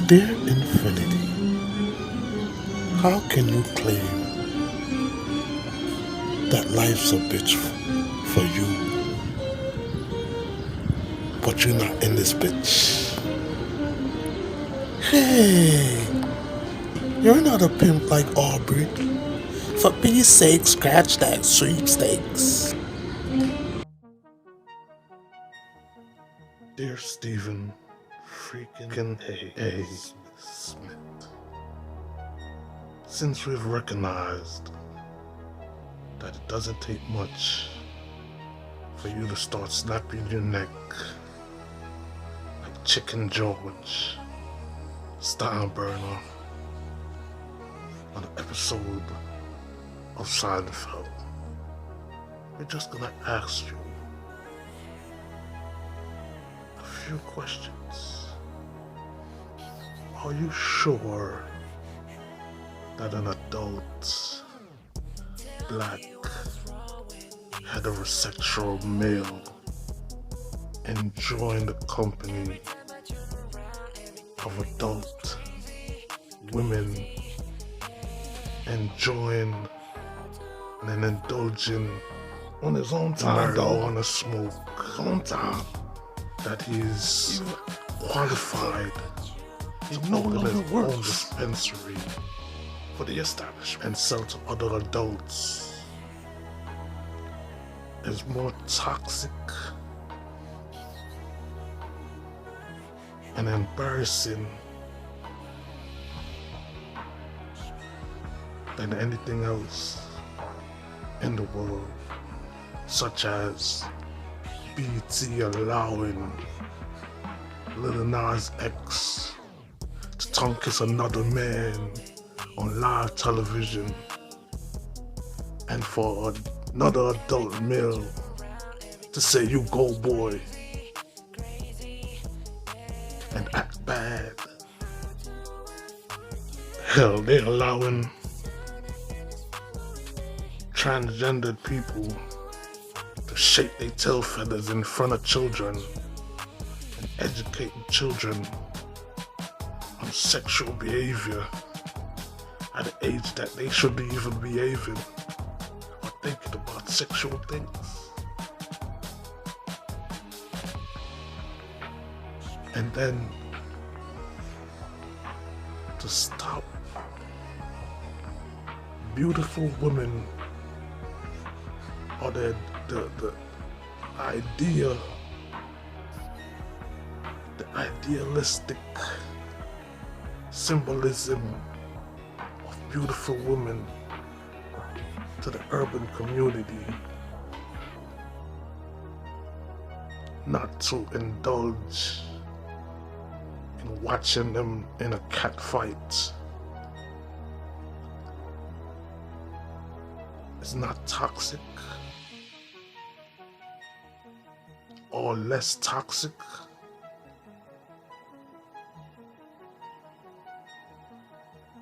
Dear Infinity, how can you claim that life's a bitch for you, but you're not in this bitch? Hey, you're not a pimp like Aubrey. For peace sake, scratch that sweepstakes. Dear Stephen freaking A. Smith, since we've recognized that it doesn't take much for you to start snapping your neck like Chicken George Steinbrenner on an episode of Seinfeld, we're just gonna ask you a few questions. Are you sure that an adult, black, heterosexual male enjoying the company of adult women enjoying and indulging on his own time, marijuana smoke, his own time, that he's qualified to open his own dispensary for the establishment and sell to other adults is more toxic and embarrassing than anything else in the world, such as BT allowing Lil Nas X to tongue kiss another man on live television, and for another adult male to say you go boy and act bad. Hell, they're allowing transgendered people to shake their tail feathers in front of children and educating children on sexual behavior at an age that they shouldn't even be behaving or thinking about sexual things. And then to stop beautiful women or the idea, the idealistic symbolism of beautiful women to the urban community, not to indulge in watching them in a cat fight. It's not toxic or less toxic.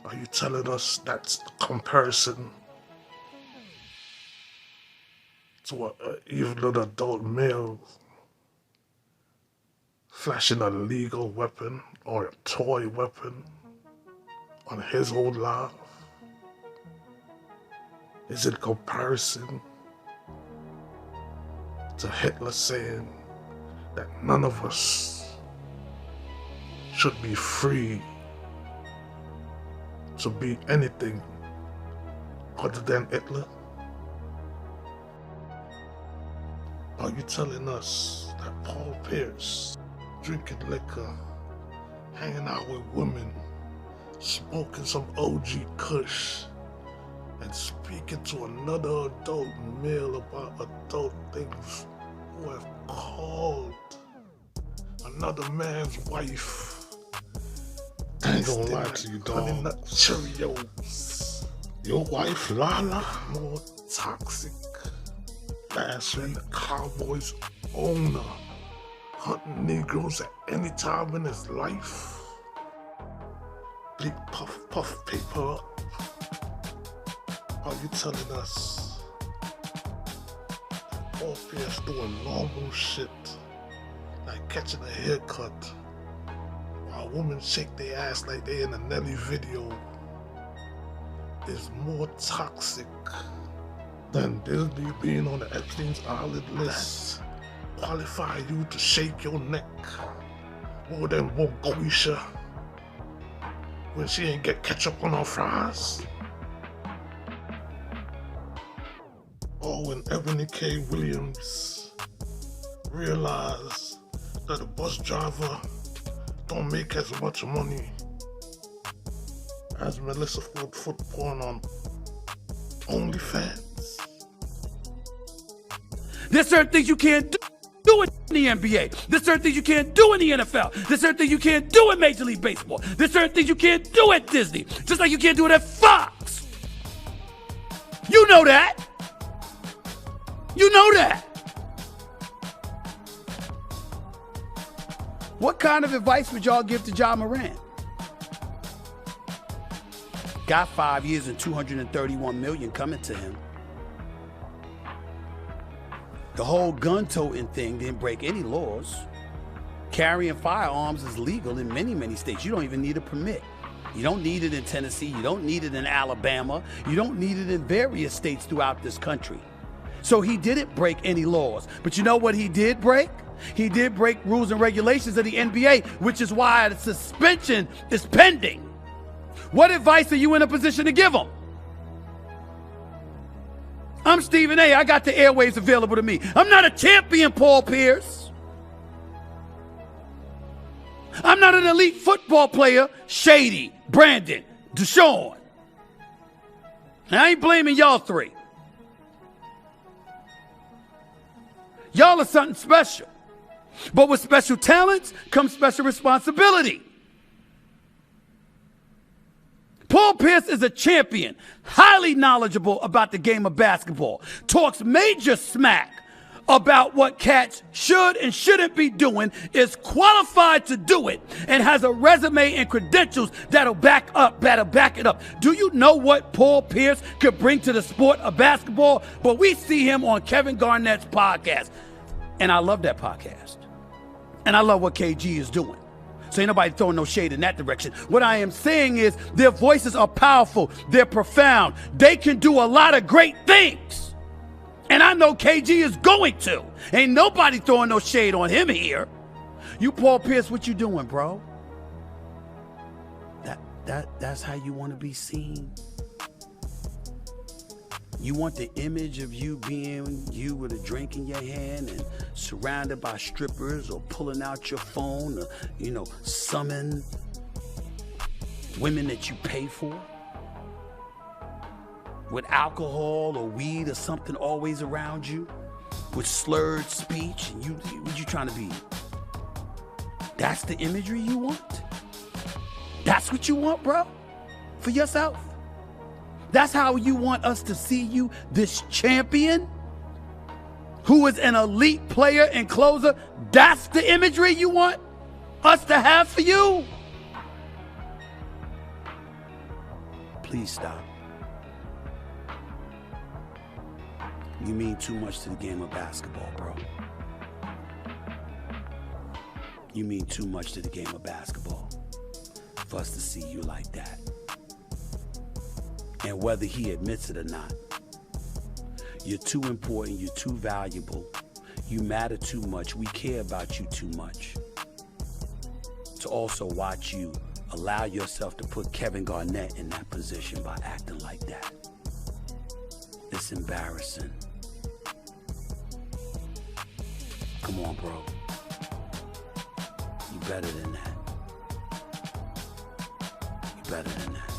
Are you telling us that's the comparison to even an adult male flashing a legal weapon or a toy weapon on his own life? Is it comparison to Hitler saying that none of us should be free to be anything other than Hitler? Are you telling us that Paul Pierce, drinking liquor, hanging out with women, smoking some OG Kush, and speaking to another adult male about adult things, who have called another man's wife, I ain't gonna lie to you, dog, Honey Nut Cheerios, your wife Lala, more toxic. Last when the Cowboys owner hunting Negroes at any time in his life. Bleep puff puff paper up. Are you telling us that Paul Pierce doing normal shit like catching a haircut while women shake their ass like they in a Nelly video is more toxic than Disney being on the Epstein's Island list. Qualify you to shake your neck more than Wokeisha when she ain't get ketchup on her fries. Or when Ebony K. Williams realized that a bus driver don't make as much money as Melissa Ford foot porn on OnlyFans. There's certain things you can't do in the NBA. There's certain things you can't do in the NFL. There's certain things you can't do in Major League Baseball. There's certain things you can't do at Disney. Just like you can't do it at Fox. You know that. You know that. What kind of advice would y'all give to Ja Morant? Got 5 years and $231 million coming to him. The whole gun toting thing didn't break any laws. Carrying firearms is legal in many, many states. You don't even need a permit. You don't need it in Tennessee. You don't need it in Alabama. You don't need it in various states throughout this country. So he didn't break any laws. But you know what he did break? He did break rules and regulations of the NBA, which is why the suspension is pending. What advice are you in a position to give him? I'm Stephen A. I got the airwaves available to me. I'm not a champion, Paul Pierce. I'm not an elite football player, Shady, Brandon, Deshaun. And I ain't blaming y'all three. Y'all are something special. But with special talents comes special responsibility. Paul Pierce is a champion, highly knowledgeable about the game of basketball, talks major smack about what cats should and shouldn't be doing, is qualified to do it, and has a resume and credentials that'll back it up. Do you know what Paul Pierce could bring to the sport of basketball? But we see him on Kevin Garnett's podcast, and I love that podcast. And I love what KG is doing. So ain't nobody throwing no shade in that direction. What I am saying is their voices are powerful. They're profound. They can do a lot of great things. And I know KG is going to. Ain't nobody throwing no shade on him here. You Paul Pierce, what you doing, bro? That's how you want to be seen. You want the image of you being you with a drink in your hand and surrounded by strippers or pulling out your phone or, summon women that you pay for with alcohol or weed or something always around you with slurred speech and what you trying to be? That's the imagery you want? That's what you want, bro? For yourself? That's how you want us to see you, this champion who is an elite player and closer? That's the imagery you want us to have for you? Please stop. You mean too much to the game of basketball, bro. You mean too much to the game of basketball for us to see you like that. And whether he admits it or not, you're too important, you're too valuable, you matter too much, we care about you too much to also watch you allow yourself to put Kevin Garnett in that position by acting like that. It's embarrassing. Come on, bro. You better than that. You better than that.